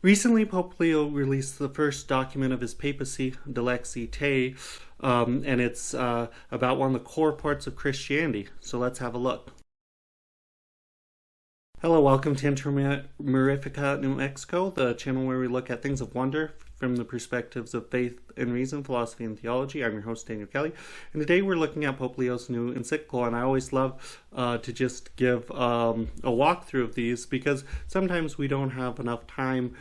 Recently, Pope Leo released the first document of his papacy, Dilexi Te, and it's about one of the core parts of Christianity. So let's have a look. Hello, welcome to Intermirifica New Mexico, the channel where we look at things of wonder from the perspectives of faith and reason, philosophy and theology. I'm your host, Daniel Kelly, and today we're looking at Pope Leo's new encyclical, and I always love to just give a walkthrough of these because sometimes we don't have enough time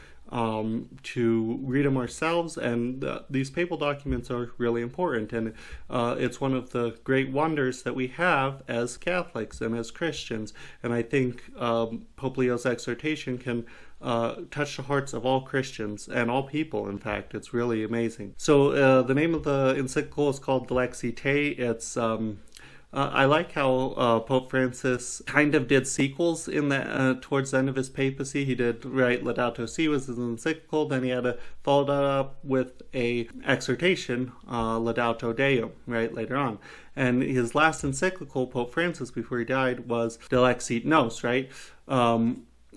to read them ourselves, and these papal documents are really important, and it's one of the great wonders that we have as Catholics and as Christians, and I think Pope Leo's exhortation can touch the hearts of all Christians and all people. In fact, it's really amazing. So the name of the encyclical is called Dilexi Te. It's I like how Pope Francis kind of did sequels in the towards the end of his papacy. He did write Laudato Si was his encyclical, then he had to follow that up with a exhortation, Laudato Deum, right, later on. And his last encyclical, Pope Francis, before he died, was Dilexi Nos, right?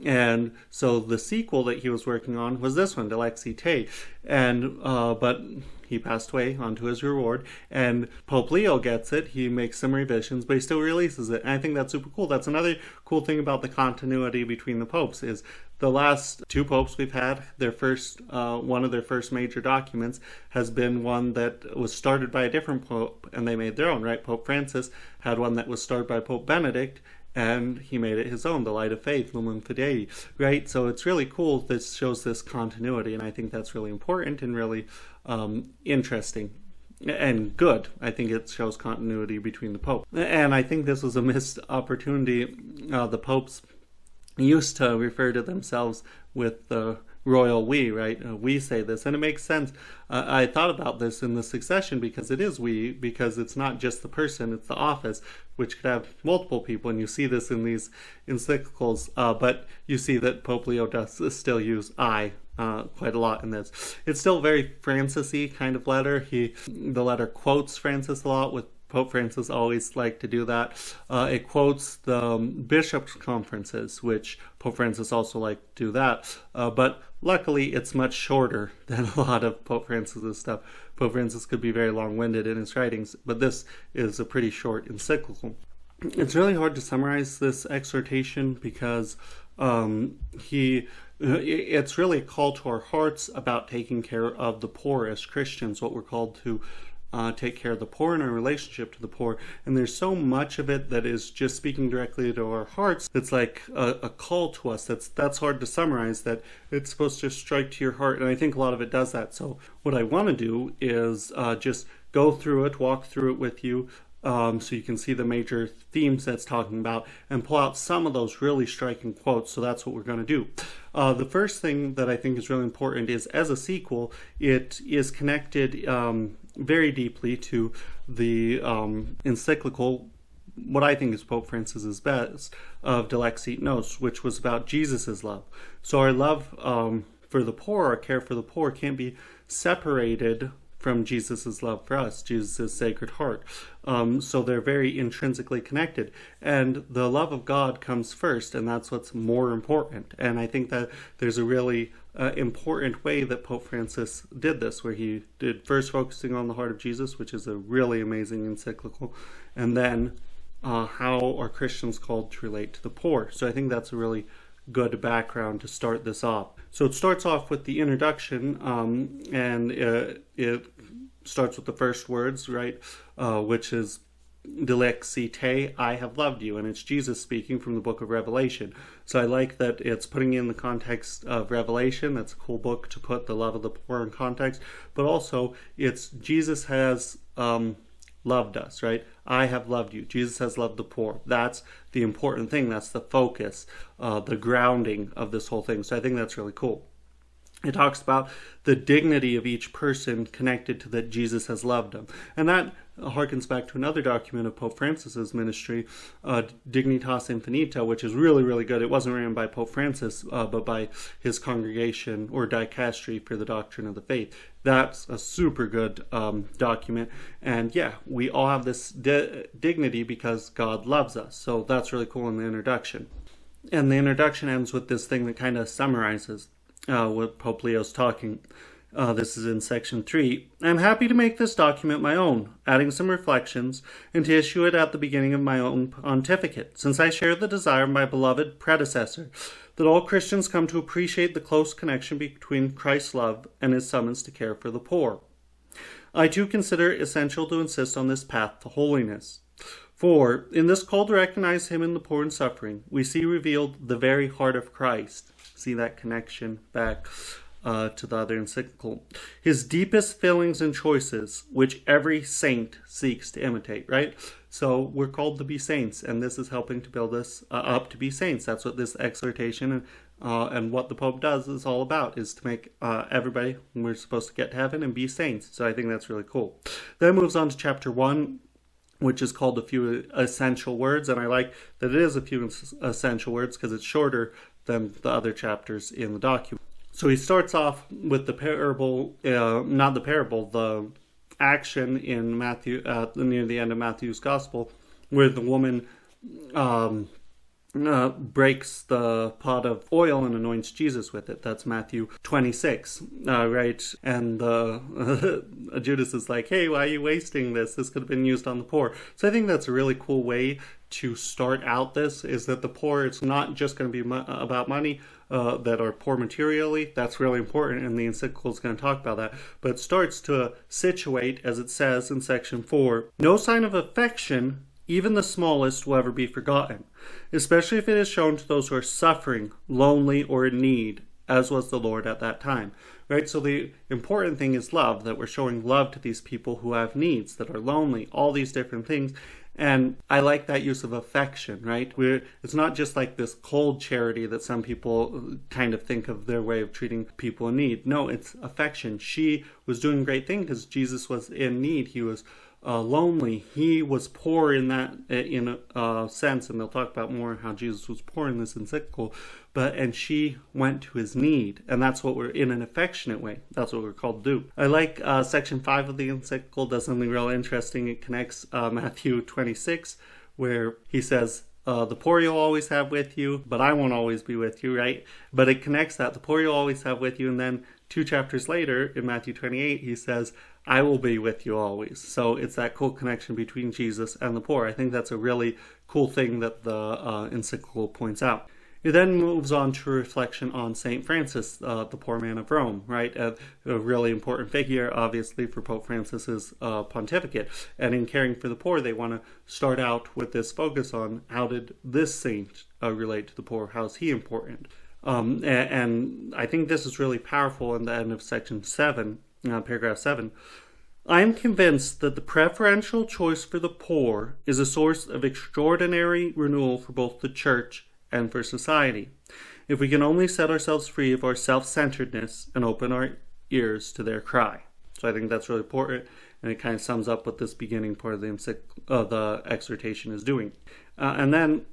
And so the sequel that he was working on was this one, Dilexi Te, and but he passed away, onto his reward, and Pope Leo gets it. He makes some revisions, but he still releases it, and I think that's super cool. That's another cool thing about the continuity between the popes is the last two popes we've had, their first one of their first major documents has been one that was started by a different pope, and they made their own, right? Pope Francis had one that was started by Pope Benedict, and he made it his own, the Light of Faith, Lumen Fidei, right? So it's really cool. This shows this continuity, and I think that's really important and really interesting and good. I think it shows continuity between the popes. And I think this was a missed opportunity. The popes used to refer to themselves with the royal we, right? We say this, and it makes sense. I thought about this in the succession because it is we, because it's not just the person, it's the office, which could have multiple people, and you see this in these encyclicals, but you see that Pope Leo does still use I quite a lot in this. It's still very Francis-y kind of letter. The letter quotes Francis a lot, with Pope Francis always liked to do that. It quotes the bishops' conferences, which Pope Francis also liked to do that. But luckily, it's much shorter than a lot of Pope Francis's stuff. Pope Francis could be very long-winded in his writings, but this is a pretty short encyclical. It's really hard to summarize this exhortation because it's really a call to our hearts about taking care of the poor as Christians, what we're called to take care of the poor in our relationship to the poor. And there's so much of it that is just speaking directly to our hearts. It's like a call to us. That's hard to summarize, that it's supposed to strike to your heart. And I think a lot of it does that. So what I want to do is just go through it, walk through it with you, so you can see the major themes that's talking about and pull out some of those really striking quotes. So that's what we're going to do. The first thing that I think is really important is, as a sequel, it is connected very deeply to the encyclical, what I think is Pope Francis's best, of Dilexi Nos, which was about Jesus's love. So our love for the poor, our care for the poor, can't be separated from Jesus's love for us, Jesus's Sacred Heart. So they're very intrinsically connected, and the love of God comes first, and that's what's more important. And I think that there's a really important way that Pope Francis did this, where he did first focusing on the heart of Jesus, which is a really amazing encyclical, and then how are Christians called to relate to the poor. So I think that's a really good background to start this off. So it starts off with the introduction, and it starts with the first words, right, which is Dilexi Te, I have loved you, and it's Jesus speaking from the book of Revelation. So I like that it's putting in the context of Revelation. That's a cool book to put the love of the poor in context, but also it's Jesus has loved us, right? I have loved you. Jesus has loved the poor. That's the important thing. That's the focus, the grounding of this whole thing. So I think that's really cool. It talks about the dignity of each person connected to that Jesus has loved them. And that harkens back to another document of Pope Francis's ministry, Dignitas Infinita, which is really, really good. It wasn't written by Pope Francis, but by his congregation or dicastery for the doctrine of the faith. That's a super good document. And yeah, we all have this dignity because God loves us. So that's really cool in the introduction. And the introduction ends with this thing that kind of summarizes with Pope Leo's talking. This is in section 3. I'm happy to make this document my own, adding some reflections, and to issue it at the beginning of my own pontificate, since I share the desire of my beloved predecessor that all Christians come to appreciate the close connection between Christ's love and his summons to care for the poor. I too consider it essential to insist on this path to holiness. For, in this call to recognize him in the poor and suffering, we see revealed the very heart of Christ. See that connection back to the other encyclical. His deepest feelings and choices, which every saint seeks to imitate, right? So we're called to be saints, and this is helping to build us up to be saints. That's what this exhortation and what the Pope does is all about, is to make everybody, we're supposed to get to heaven and be saints. So I think that's really cool. Then it moves on to chapter 1, which is called A Few Essential Words, and I like that it is a few essential words because it's shorter than the other chapters in the document. So he starts off with the parable, the action in Matthew, near the end of Matthew's Gospel, where the woman breaks the pot of oil and anoints Jesus with it. That's Matthew 26, right? And Judas is like, hey, why are you wasting this? This could have been used on the poor. So I think that's a really cool way to start out this, is that the poor, it's not just going to be about money, that are poor materially. That's really important, and the encyclical is going to talk about that. But it starts to situate, as it says in section 4, no sign of affection, even the smallest, will ever be forgotten, especially if it is shown to those who are suffering, lonely, or in need, as was the Lord at that time. Right? So the important thing is love, that we're showing love to these people who have needs, that are lonely, all these different things. And I like that use of affection, right? It's not just like this cold charity that some people kind of think of their way of treating people in need. No, it's affection. She was doing great things because Jesus was in need. He was lonely. He was poor in that in a sense, and they'll talk about more how Jesus was poor in this encyclical. And she went to his need, and that's what we're, in an affectionate way, that's what we're called to do. I like section 5 of the encyclical, does something real interesting. It connects Matthew 26, where he says, the poor you'll always have with you, but I won't always be with you, right? But it connects that, the poor you'll always have with you, and then 2 chapters later, in Matthew 28, he says, I will be with you always. So it's that cool connection between Jesus and the poor. I think that's a really cool thing that the encyclical points out. It then moves on to a reflection on St. Francis, the poor man of Rome, right? A really important figure, obviously, for Pope Francis's pontificate. And in caring for the poor, they want to start out with this focus on how did this saint relate to the poor? How is he important? And I think this is really powerful in the end of section 7, paragraph 7. I am convinced that the preferential choice for the poor is a source of extraordinary renewal for both the Church and for society, if we can only set ourselves free of our self-centeredness and open our ears to their cry. So I think that's really important, and it kind of sums up what this beginning part of the exhortation is doing. And then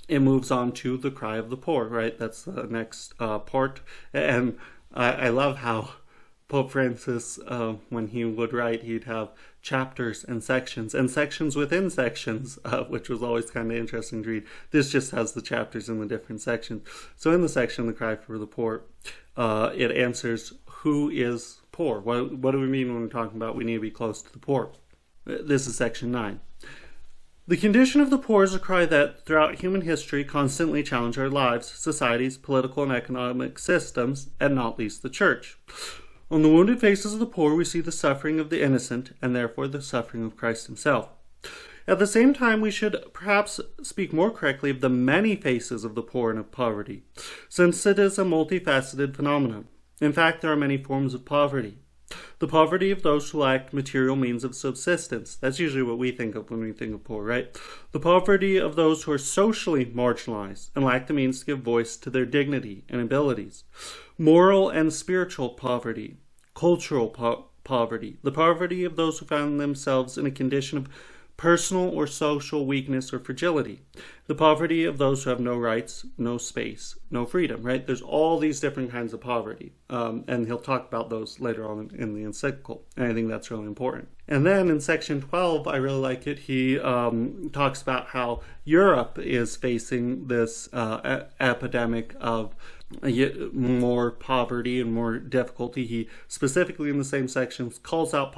it moves on to the cry of the poor, right? That's the next part. And I love how Pope Francis, when he would write, he'd have chapters and sections within sections, which was always kind of interesting to read. This just has the chapters in the different sections. So in the section, the cry for the poor, it answers, who is poor? What do we mean when we're talking about we need to be close to the poor? This is section 9. The condition of the poor is a cry that, throughout human history, constantly challenged our lives, societies, political and economic systems, and not least the Church. On the wounded faces of the poor, we see the suffering of the innocent, and therefore the suffering of Christ himself. At the same time, we should perhaps speak more correctly of the many faces of the poor and of poverty, since it is a multifaceted phenomenon. In fact, there are many forms of poverty. The poverty of those who lack material means of subsistence. That's usually what we think of when we think of poor, right? The poverty of those who are socially marginalized and lack the means to give voice to their dignity and abilities. Moral and spiritual poverty. Cultural poverty. The poverty of those who find themselves in a condition of personal or social weakness or fragility. The poverty of those who have no rights, no space, no freedom, right? There's all these different kinds of poverty. And he'll talk about those later on in the encyclical. And I think that's really important. And then in section 12, I really like it. He talks about how Europe is facing this epidemic of more poverty and more difficulty. He specifically in the same sections calls out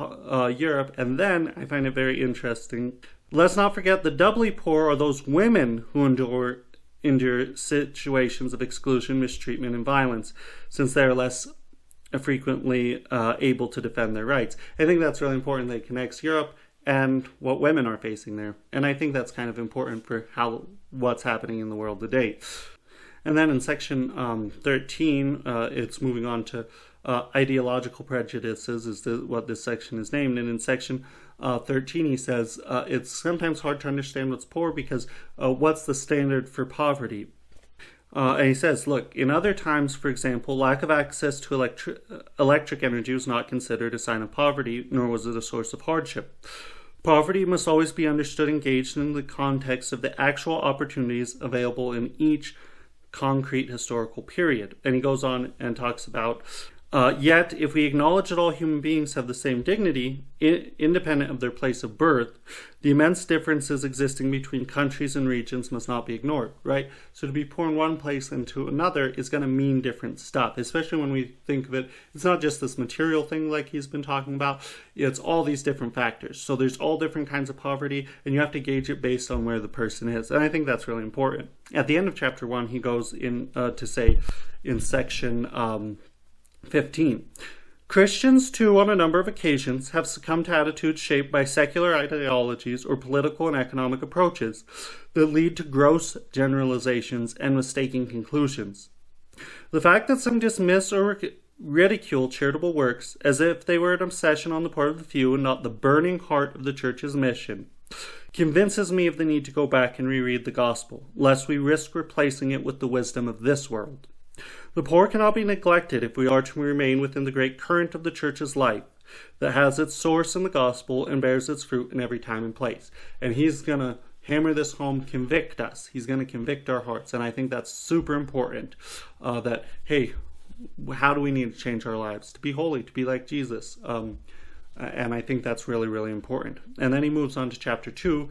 Europe. And then I find it very interesting. Let's not forget the doubly poor are those women who endure situations of exclusion, mistreatment, and violence, since they are less frequently able to defend their rights. I think that's really important that it connects Europe and what women are facing there. And I think that's kind of important for what's happening in the world today. And then in section 13, it's moving on to ideological prejudices is what this section is named. And in section 13, he says, it's sometimes hard to understand what's poor because what's the standard for poverty? And he says, look, in other times, for example, lack of access to electric energy was not considered a sign of poverty, nor was it a source of hardship. Poverty must always be understood engaged in the context of the actual opportunities available in each concrete historical period. And he goes on and talks about yet, if we acknowledge that all human beings have the same dignity, independent of their place of birth, the immense differences existing between countries and regions must not be ignored, right? So to be poor in one place and to another is going to mean different stuff, especially when we think of it. It's not just this material thing like he's been talking about. It's all these different factors. So there's all different kinds of poverty, and you have to gauge it based on where the person is. And I think that's really important. At the end of chapter 1, he goes in to say in section 15. Christians, too, on a number of occasions, have succumbed to attitudes shaped by secular ideologies or political and economic approaches that lead to gross generalizations and mistaken conclusions. The fact that some dismiss or ridicule charitable works as if they were an obsession on the part of the few and not the burning heart of the Church's mission convinces me of the need to go back and reread the Gospel, lest we risk replacing it with the wisdom of this world. The poor cannot be neglected if we are to remain within the great current of the Church's life that has its source in the Gospel and bears its fruit in every time and place. And he's going to hammer this home, convict us. He's going to convict our hearts. And I think that's super important that, hey, how do we need to change our lives? To be holy, to be like Jesus. And I think that's really, really important. And then he moves on to chapter 2,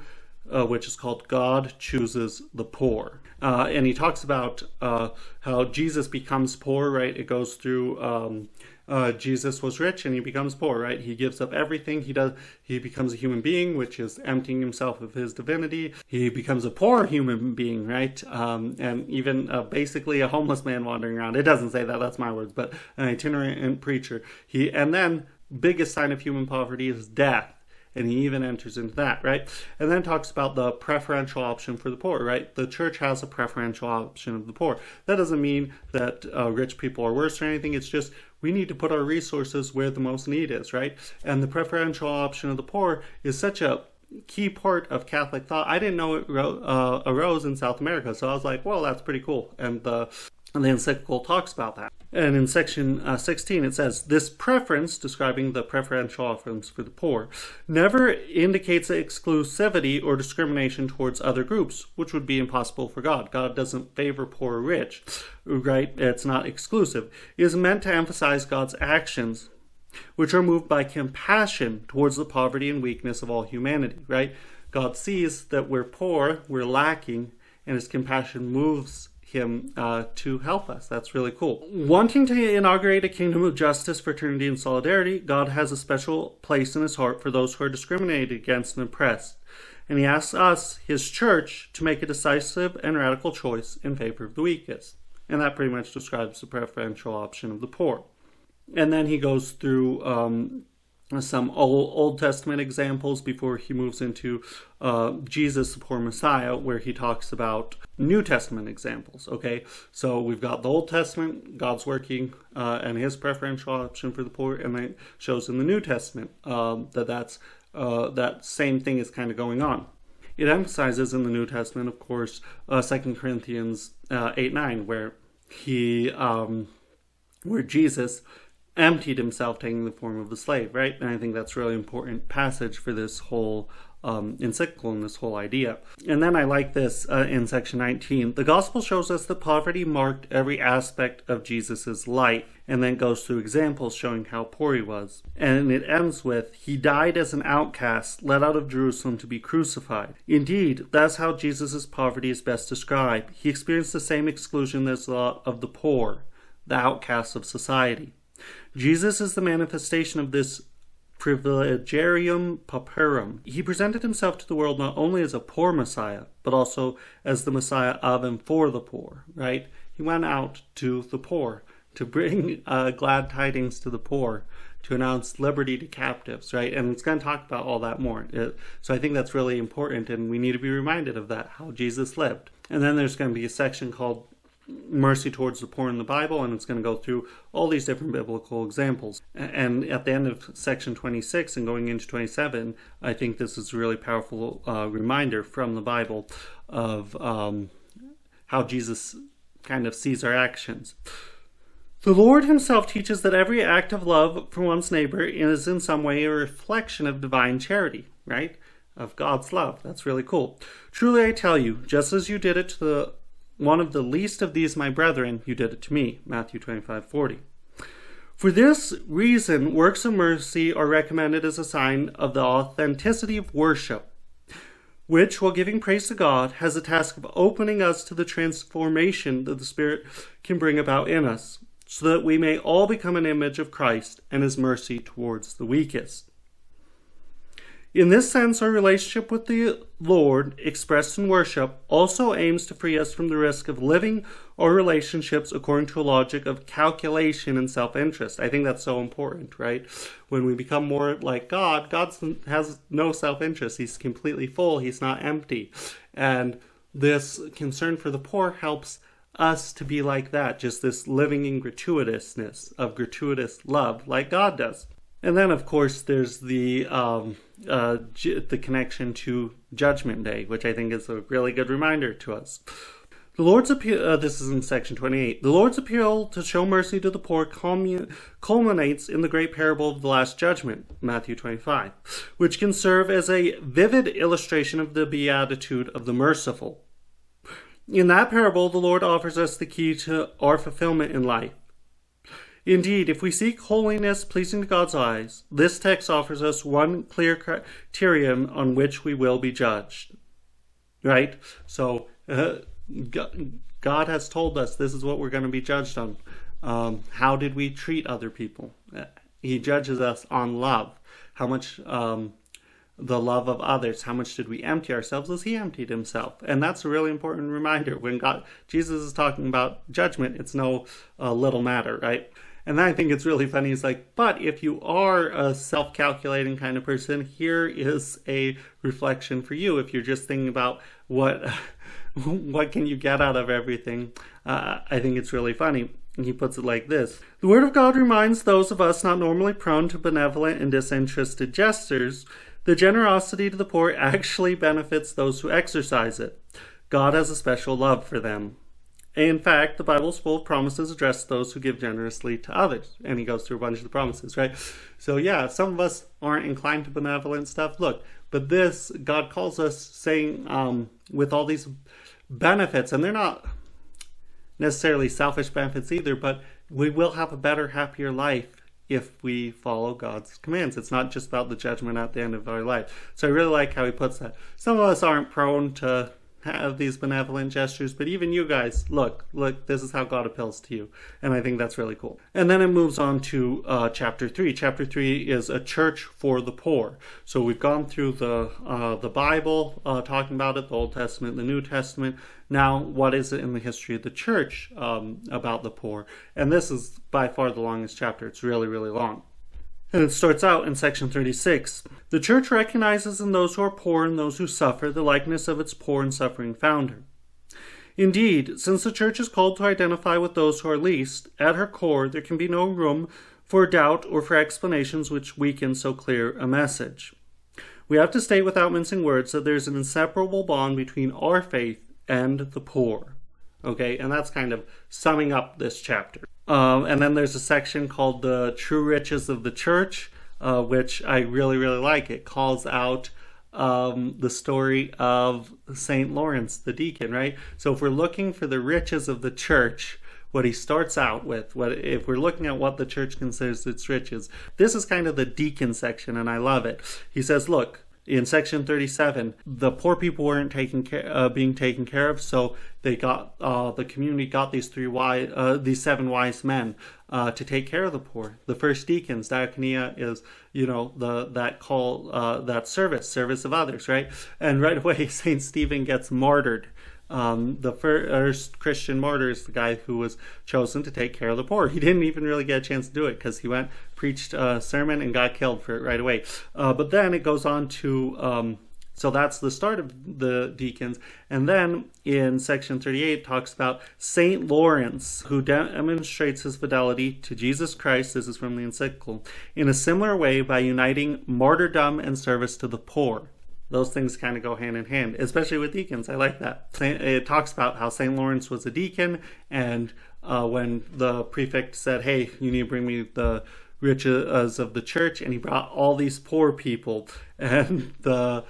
which is called God Chooses the Poor. And he talks about how Jesus becomes poor, right? It goes through Jesus was rich and he becomes poor, right? He gives up everything. He becomes a human being, which is emptying himself of his divinity. He becomes a poor human being, right? And even basically a homeless man wandering around. It doesn't say that, that's my words, but an itinerant preacher. And then biggest sign of human poverty is death. And he even enters into that, right? And then talks about the preferential option for the poor, right? The Church has a preferential option of the poor. That doesn't mean that rich people are worse or anything. It's just we need to put our resources where the most need is, right? And the preferential option of the poor is such a key part of Catholic thought. I didn't know it arose in South America. So I was like, well, that's pretty cool. And the encyclical talks about that. And in section 16, it says, this preference, describing the preferential offerings for the poor, never indicates exclusivity or discrimination towards other groups, which would be impossible for God. God doesn't favor poor or rich, right? It's not exclusive. It is meant to emphasize God's actions, which are moved by compassion towards the poverty and weakness of all humanity, right? God sees that we're poor, we're lacking, and his compassion moves him to help us. That's really cool. Wanting to inaugurate a kingdom of justice, fraternity, and solidarity, God has a special place in his heart for those who are discriminated against and oppressed. And he asks us, his church, to make a decisive and radical choice in favor of the weakest. And that pretty much describes the preferential option of the poor. And then he goes through some Old Testament examples before he moves into Jesus, the poor Messiah, where he talks about New Testament examples, okay? So we've got the Old Testament, God's working, and his preferential option for the poor, and it shows in the New Testament that same thing is kind of going on. It emphasizes in the New Testament, of course, 2 Corinthians 8:9, where where Jesus emptied himself, taking the form of the slave, right? And I think that's a really important passage for this whole encyclical in this whole idea. And then I like this in section 19. The gospel shows us that poverty marked every aspect of Jesus's life, and then goes through examples showing how poor he was. And it ends with, he died as an outcast, led out of Jerusalem to be crucified. Indeed, that's how Jesus's poverty is best described. He experienced the same exclusion as a lot of the poor, the outcasts of society. Jesus is the manifestation of this privilegium pauperum. He presented himself to the world not only as a poor Messiah, but also as the Messiah of and for the poor, right? He went out to the poor to bring glad tidings to the poor, to announce liberty to captives, right? And it's going to talk about all that more. So I think that's really important, and we need to be reminded of that, how Jesus lived. And then there's going to be a section called Mercy Towards the Poor in the Bible, and it's going to go through all these different biblical examples. And at the end of section 26 and going into 27, I think this is a really powerful reminder from the Bible of how Jesus kind of sees our actions. The Lord himself teaches that every act of love for one's neighbor is in some way a reflection of divine charity, right? Of God's love. That's really cool. Truly I tell you, just as you did it to one of the least of these my brethren, you did it to me. Matthew 25:40. For this reason, works of mercy are recommended as a sign of the authenticity of worship, which, while giving praise to God, has the task of opening us to the transformation that the Spirit can bring about in us, so that we may all become an image of Christ and his mercy towards the weakest. In this sense, our relationship with the Lord, expressed in worship, also aims to free us from the risk of living our relationships according to a logic of calculation and self-interest. I think that's so important, right? When we become more like God, God has no self-interest. He's completely full. He's not empty. And this concern for the poor helps us to be like that, just this living in gratuitousness, of gratuitous love, like God does. And then, of course, there's the connection to Judgment Day, which I think is a really good reminder to us. The Lord's appeal, this is in section 28. The Lord's appeal to show mercy to the poor culminates in the great parable of the Last Judgment, Matthew 25, which can serve as a vivid illustration of the beatitude of the merciful. In that parable, the Lord offers us the key to our fulfillment in life. Indeed, if we seek holiness pleasing to God's eyes, this text offers us one clear criterion on which we will be judged. Right? So, God has told us this is what we're going to be judged on. How did we treat other people? He judges us on love. How much the love of others. How much did we empty ourselves as he emptied himself? And that's a really important reminder. When Jesus is talking about judgment, it's no little matter, right? And then I think it's really funny. He's like, but if you are a self-calculating kind of person, here is a reflection for you. If you're just thinking about what can you get out of everything, I think it's really funny. And he puts it like this. The Word of God reminds those of us not normally prone to benevolent and disinterested gestures, the generosity to the poor actually benefits those who exercise it. God has a special love for them. In fact, the Bible is full of promises addressed to those who give generously to others. And he goes through a bunch of the promises, right? So yeah, some of us aren't inclined to benevolent stuff. Look, but this, God calls us saying, with all these benefits, and they're not necessarily selfish benefits either, but we will have a better, happier life if we follow God's commands. It's not just about the judgment at the end of our life. So I really like how he puts that. Some of us aren't prone to have these benevolent gestures, but even you guys, look, this is how God appeals to you. And I think that's really cool. And then it moves on to chapter 3. Chapter 3 is a church for the poor. So we've gone through the Bible, talking about it, the Old Testament, the New Testament. Now, what is it in the history of the church about the poor? And this is by far the longest chapter. It's really, really long. And it starts out in section 36. The church recognizes in those who are poor and those who suffer the likeness of its poor and suffering founder. Indeed, since the church is called to identify with those who are least, at her core there can be no room for doubt or for explanations which weaken so clear a message. We have to state without mincing words that there is an inseparable bond between our faith and the poor. Okay, and that's kind of summing up this chapter. And then there's a section called the True Riches of the Church, which I really, really like. It calls out the story of St. Lawrence, the deacon, right? So if we're looking for the riches of the church, what he starts out with, if we're looking at what the church considers its riches, this is kind of the deacon section, and I love it. He says, look, in section 37, the poor people weren't being taken care of, so they got the community got these seven wise men to take care of the poor. The first deacons, diaconia, is that service of others, right? And right away, Saint Stephen gets martyred. The first Christian martyr is the guy who was chosen to take care of the poor. He didn't even really get a chance to do it because he went, preached a sermon, and got killed for it right away. But then it goes on to, so that's the start of the deacons. And then in section 38 it talks about St. Lawrence, who demonstrates his fidelity to Jesus Christ, this is from the encyclical, in a similar way by uniting martyrdom and service to the poor. Those things kind of go hand in hand, especially with deacons. I like that. It talks about how St. Lawrence was a deacon, and when the prefect said, hey, you need to bring me the riches of the church, and he brought all these poor people, and the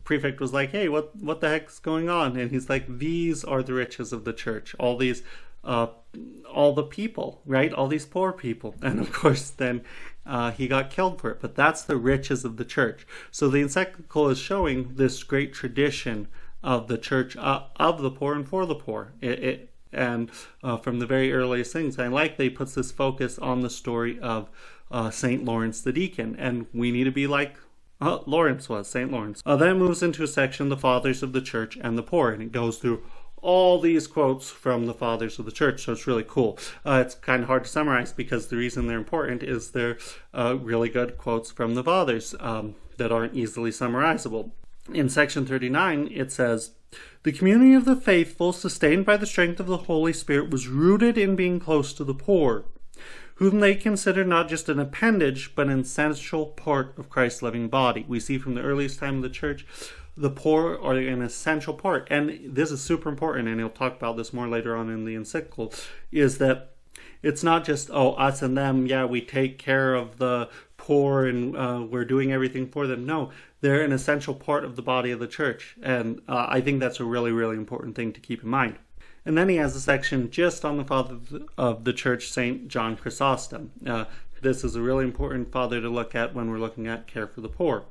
prefect was like, hey, what the heck's going on? And he's like, these are the riches of the church, all the people, right? All these poor people. And of course then he got killed for it, but that's the riches of the church. So the encyclical is showing this great tradition of the church, of the poor and for the poor. And from the very earliest things, I like they puts this focus on the story of St. Lawrence the deacon, and we need to be like Lawrence was, St. Lawrence. Then it moves into a section, the fathers of the church and the poor, and it goes through all these quotes from the fathers of the church, so it's really cool. It's kind of hard to summarize because the reason they're important is they're really good quotes from the fathers that aren't easily summarizable. In section 39, it says, the community of the faithful, sustained by the strength of the Holy Spirit, was rooted in being close to the poor, whom they considered not just an appendage, but an essential part of Christ's living body. We see from the earliest time of the church, the poor are an essential part. And this is super important, and he'll talk about this more later on in the encyclical, is that it's not just, us and them, yeah, we take care of the poor and we're doing everything for them. No, they're an essential part of the body of the church. And I think that's a really, really important thing to keep in mind. And then he has a section just on the father of the church, St. John Chrysostom. This is a really important father to look at when we're looking at care for the poor.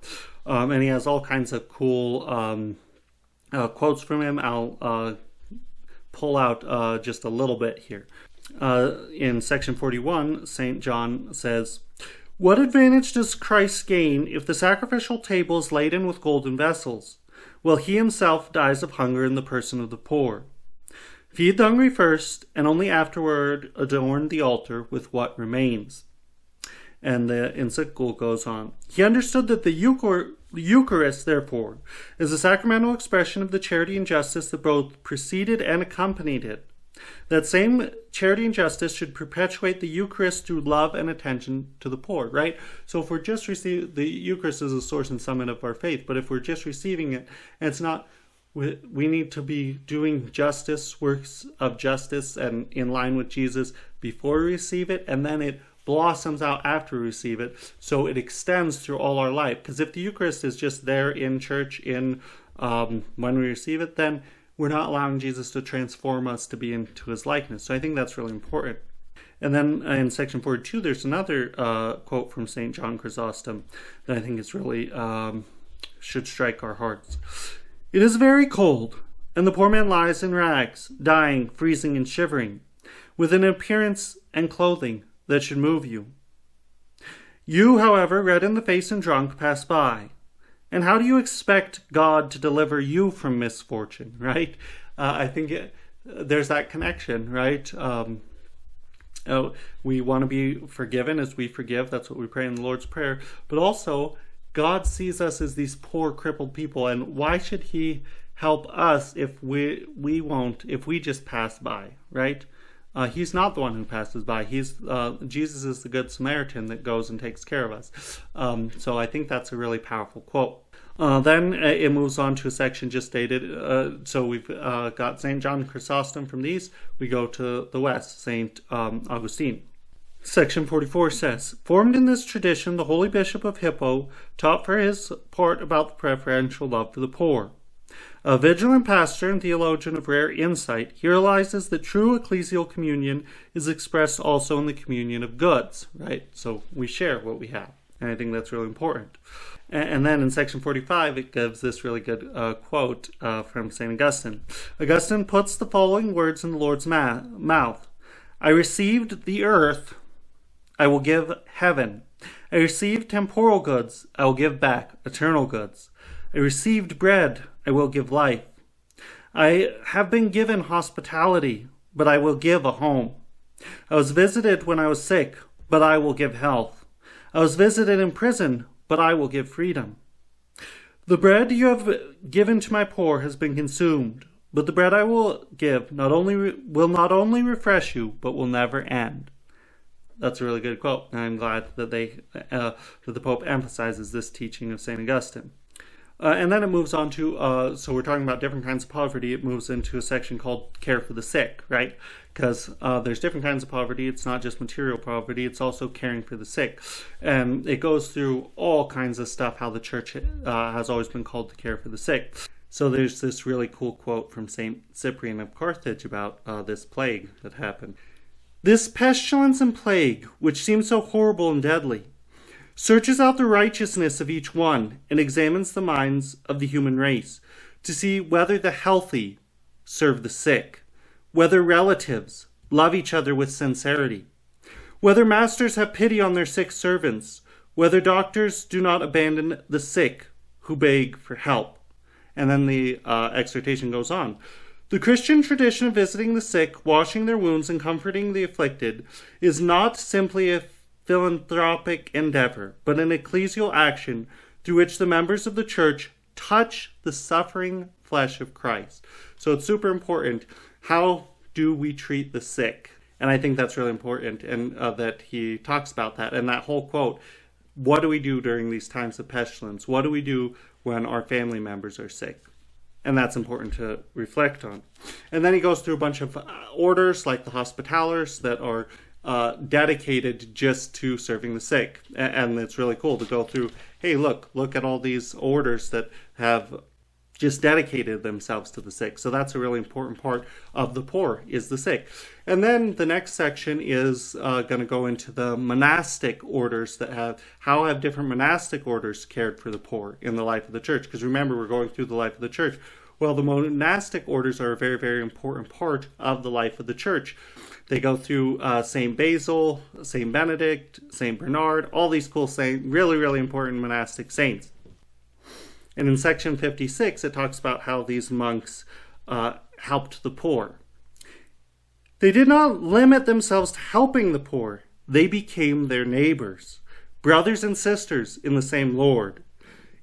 And he has all kinds of cool quotes from him. I'll pull out just a little bit here. In section 41, St. John says, what advantage does Christ gain if the sacrificial table is laden with golden vessels, while he himself dies of hunger in the person of the poor? Feed the hungry first, and only afterward adorn the altar with what remains. And the encyclical goes on. He understood that the Eucharist, therefore, is a sacramental expression of the charity and justice that both preceded and accompanied it. That same charity and justice should perpetuate the Eucharist through love and attention to the poor, right? So if we're just receiving, the Eucharist is a source and summit of our faith, but if we're just receiving it, and it's not, we need to be doing justice, works of justice, and in line with Jesus before we receive it, and then it blossoms out after we receive it, so it extends through all our life. Because if the Eucharist is just there in church when we receive it, then we're not allowing Jesus to transform us to be into his likeness. So I think that's really important. And then in section 42, there's another quote from St. John Chrysostom that I think is really should strike our hearts. It is very cold, and the poor man lies in rags, dying, freezing, and shivering, with an appearance and clothing that should move you. You, however, red in the face and drunk, pass by. And how do you expect God to deliver you from misfortune, right? I think there's that connection, right? We want to be forgiven as we forgive. That's what we pray in the Lord's Prayer. But also, God sees us as these poor, crippled people. And why should he help us if we won't, if we just pass by, right? He's not the one who passes by. Jesus is the Good Samaritan that goes and takes care of us. So I think that's a really powerful quote. Then it moves on to a section just stated. So we've got St. John Chrysostom from the east. We go to the west, St. Augustine. Section 44 says, formed in this tradition, the holy Bishop of Hippo taught for his part about the preferential love for the poor. A vigilant pastor and theologian of rare insight, he realizes that true ecclesial communion is expressed also in the communion of goods, right? So we share what we have, and I think that's really important. And then in section 45, it gives this really good quote from St. Augustine. Augustine puts the following words in the Lord's mouth. I received the earth, I will give heaven. I received temporal goods, I will give back eternal goods. I received bread, I will give life. I have been given hospitality, but I will give a home. I was visited when I was sick, but I will give health. I was visited in prison, but I will give freedom. The bread you have given to my poor has been consumed, but the bread I will give will not only refresh you, but will never end. That's a really good quote, and I'm glad that that the Pope emphasizes this teaching of St. Augustine. And then it moves on to, so we're talking about different kinds of poverty. It moves into a section called care for the sick, right? Because there's different kinds of poverty. It's not just material poverty. It's also caring for the sick. And it goes through all kinds of stuff, how the church has always been called to care for the sick. So there's this really cool quote from St. Cyprian of Carthage about this plague that happened. This pestilence and plague, which seems so horrible and deadly, searches out the righteousness of each one and examines the minds of the human race to see whether the healthy serve the sick, whether relatives love each other with sincerity, whether masters have pity on their sick servants, whether doctors do not abandon the sick who beg for help. And then the exhortation goes on. The Christian tradition of visiting the sick, washing their wounds, and comforting the afflicted is not simply a philanthropic endeavor, but an ecclesial action through which the members of the church touch the suffering flesh of Christ. So it's super important. How do we treat the sick? And I think that's really important, and that he talks about that. And that whole quote, what do we do during these times of pestilence? What do we do when our family members are sick? And that's important to reflect on. And then he goes through a bunch of orders, like the Hospitallers, that are dedicated just to serving the sick. And it's really cool to go through, hey, look at all these orders that have just dedicated themselves to the sick. So that's a really important part of the poor, is the sick. And then the next section is going to go into the monastic orders that how have different monastic orders cared for the poor in the life of the church. Because remember, we're going through the life of the church. Well, the monastic orders are a very, very important part of the life of the church. They go through St. Basil, St. Benedict, St. Bernard, all these cool saints, really, really important monastic saints. And in section 56, it talks about how these monks helped the poor. They did not limit themselves to helping the poor. They became their neighbors, brothers and sisters in the same Lord.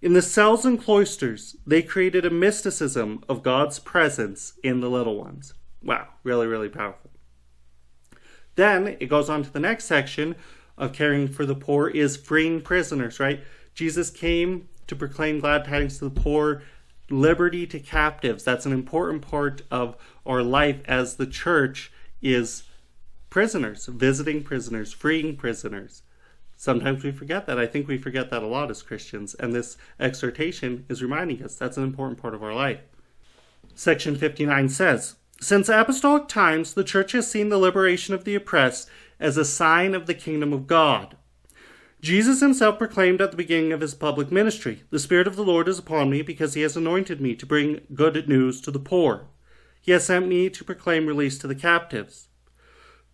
In the cells and cloisters, they created a mysticism of God's presence in the little ones. Wow, really, really powerful. Then it goes on to the next section of caring for the poor is freeing prisoners, right? Jesus came to proclaim glad tidings to the poor, liberty to captives. That's an important part of our life as the church is prisoners, visiting prisoners, freeing prisoners. Sometimes we forget that. I think we forget that a lot as Christians, and this exhortation is reminding us that's an important part of our life. Section 59 says, since apostolic times, the church has seen the liberation of the oppressed as a sign of the kingdom of God. Jesus himself proclaimed at the beginning of his public ministry, the Spirit of the Lord is upon me because he has anointed me to bring good news to the poor. He has sent me to proclaim release to the captives.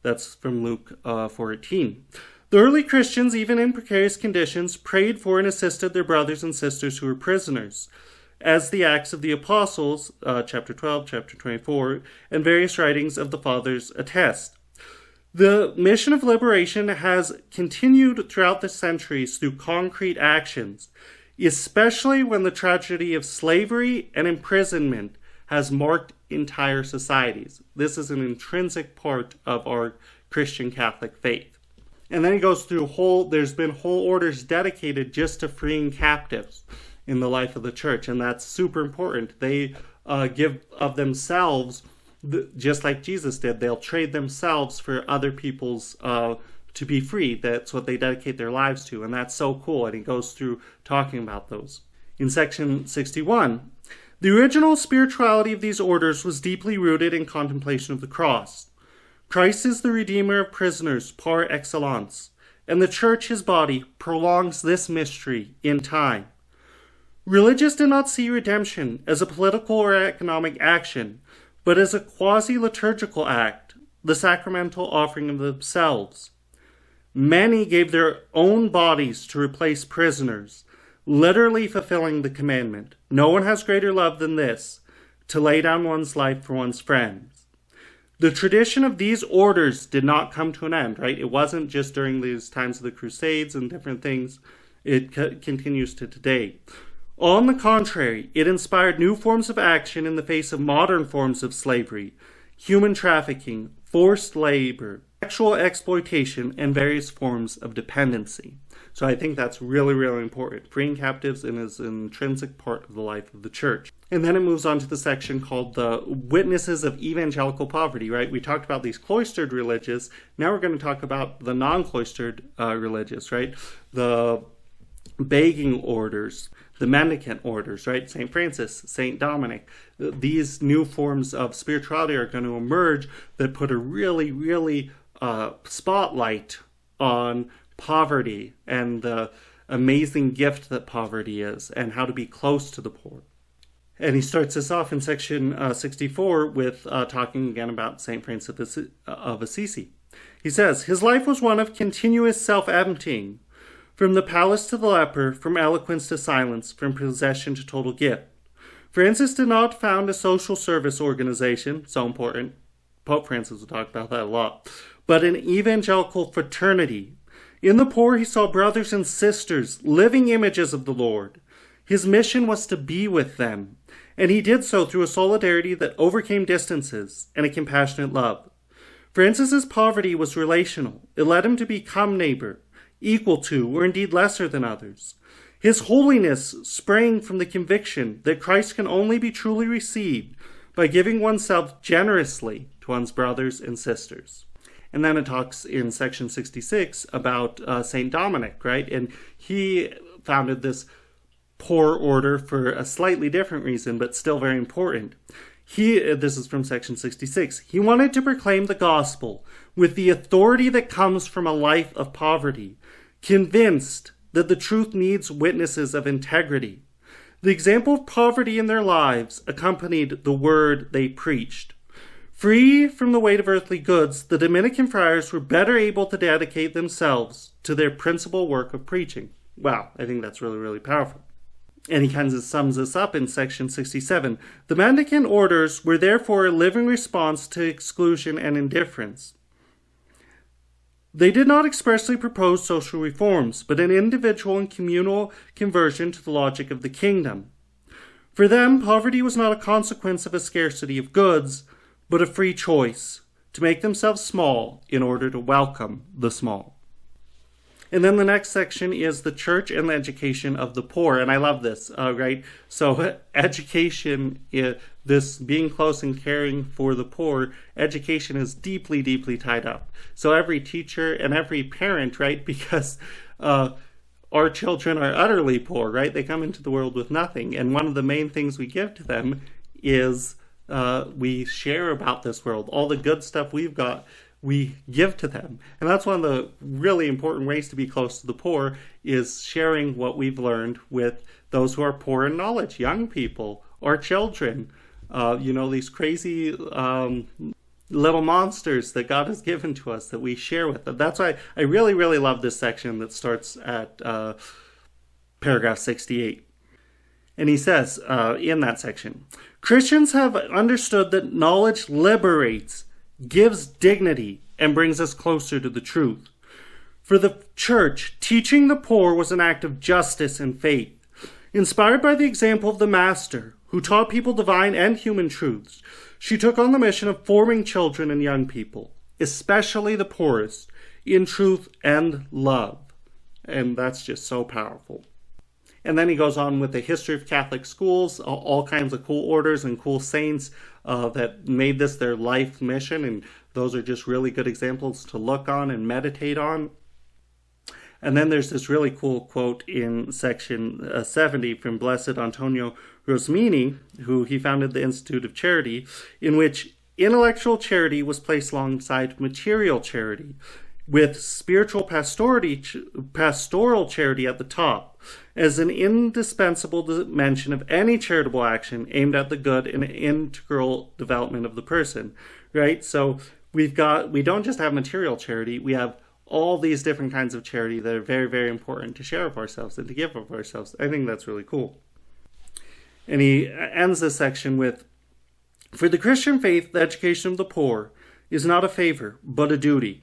That's from Luke 4:18. The early Christians, even in precarious conditions, prayed for and assisted their brothers and sisters who were prisoners, as the Acts of the Apostles, chapter 12, chapter 24, and various writings of the Fathers attest. The mission of liberation has continued throughout the centuries through concrete actions, especially when the tragedy of slavery and imprisonment has marked entire societies. This is an intrinsic part of our Christian Catholic faith. And then he goes through there's been whole orders dedicated just to freeing captives in the life of the church, and that's super important. They give of themselves, just like Jesus did. They'll trade themselves for other people's to be free. That's what they dedicate their lives to, and that's so cool. And he goes through talking about those. In section 61, the original spirituality of these orders was deeply rooted in contemplation of the cross. Christ is the Redeemer of prisoners par excellence, and the Church, his body, prolongs this mystery in time. Religious did not see redemption as a political or economic action, but as a quasi-liturgical act, the sacramental offering of themselves. Many gave their own bodies to replace prisoners, literally fulfilling the commandment. No one has greater love than this, to lay down one's life for one's friends. The tradition of these orders did not come to an end, right? It wasn't just during these times of the Crusades and different things. It continues to today. On the contrary, it inspired new forms of action in the face of modern forms of slavery, human trafficking, forced labor, sexual exploitation, and various forms of dependency. So I think that's really, really important. Freeing captives is an intrinsic part of the life of the Church. And then it moves on to the section called the Witnesses of Evangelical Poverty, right? We talked about these cloistered religious. Now we're going to talk about the non-cloistered religious, right? The begging orders, the mendicant orders, right? St. Francis, St. Dominic. These new forms of spirituality are going to emerge that put a really, really spotlight on poverty and the amazing gift that poverty is and how to be close to the poor. And he starts this off in section 64 with talking again about St. Francis of Assisi. He says, his life was one of continuous self-emptying, from the palace to the leper, from eloquence to silence, from possession to total gift. Francis did not found a social service organization, so important. Pope Francis will talk about that a lot. But an evangelical fraternity. In the poor, he saw brothers and sisters, living images of the Lord. His mission was to be with them, and he did so through a solidarity that overcame distances and a compassionate love. Francis's poverty was relational. It led him to become neighbor, equal to, or indeed lesser than others. His holiness sprang from the conviction that Christ can only be truly received by giving oneself generously to one's brothers and sisters. And then it talks in section 66 about St. Dominic, right? And he founded this poor order for a slightly different reason, but still very important. This is from section 66. He wanted to proclaim the gospel with the authority that comes from a life of poverty, convinced that the truth needs witnesses of integrity. The example of poverty in their lives accompanied the word they preached. Free from the weight of earthly goods, the Dominican friars were better able to dedicate themselves to their principal work of preaching. Wow, I think that's really, really powerful. And he kind of sums this up in section 67. The Mendicant orders were therefore a living response to exclusion and indifference. They did not expressly propose social reforms, but an individual and communal conversion to the logic of the kingdom. For them, poverty was not a consequence of a scarcity of goods, but a free choice to make themselves small in order to welcome the small. And then the next section is the church and the education of the poor. And I love this, right? So education, this being close and caring for the poor, education is deeply, deeply tied up. So every teacher and every parent, right? Because our children are utterly poor, right? They come into the world with nothing. And one of the main things we give to them is we share about this world. All the good stuff we've got, we give to them. And that's one of the really important ways to be close to the poor, is sharing what we've learned with those who are poor in knowledge, young people, or children, these crazy little monsters that God has given to us that we share with them. That's why I really, really love this section that starts at paragraph 68. And he says in that section, Christians have understood that knowledge liberates, gives dignity, and brings us closer to the truth. For the church, teaching the poor was an act of justice and faith. Inspired by the example of the Master, who taught people divine and human truths, she took on the mission of forming children and young people, especially the poorest, in truth and love. And that's just so powerful. And then he goes on with the history of Catholic schools, all kinds of cool orders and cool saints that made this their life mission. And those are just really good examples to look on and meditate on. And then there's this really cool quote in section 70 from Blessed Antonio Rosmini, who he founded the Institute of Charity, in which intellectual charity was placed alongside material charity, with spiritual pastoral charity at the top, as an indispensable dimension of any charitable action aimed at the good and integral development of the person, right? So we don't just have material charity, we have all these different kinds of charity that are very, very important to share of ourselves and to give of ourselves. I think that's really cool. And he ends this section with, "For the Christian faith, the education of the poor is not a favor, but a duty.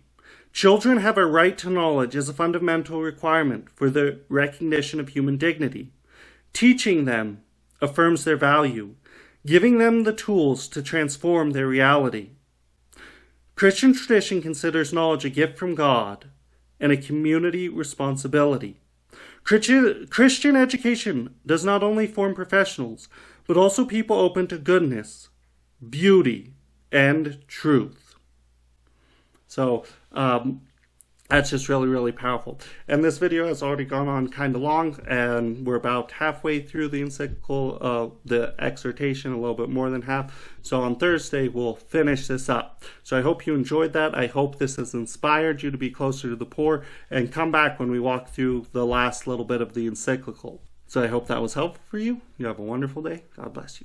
Children have a right to knowledge as a fundamental requirement for the recognition of human dignity. Teaching them affirms their value, giving them the tools to transform their reality. Christian tradition considers knowledge a gift from God and a community responsibility. Christian education does not only form professionals, but also people open to goodness, beauty, and truth." So that's just really, really powerful. And this video has already gone on kind of long, and we're about halfway through the encyclical, the exhortation, a little bit more than half. So on Thursday, we'll finish this up. So I hope you enjoyed that. I hope this has inspired you to be closer to the poor, and come back when we walk through the last little bit of the encyclical. So I hope that was helpful for you. You have a wonderful day. God bless you.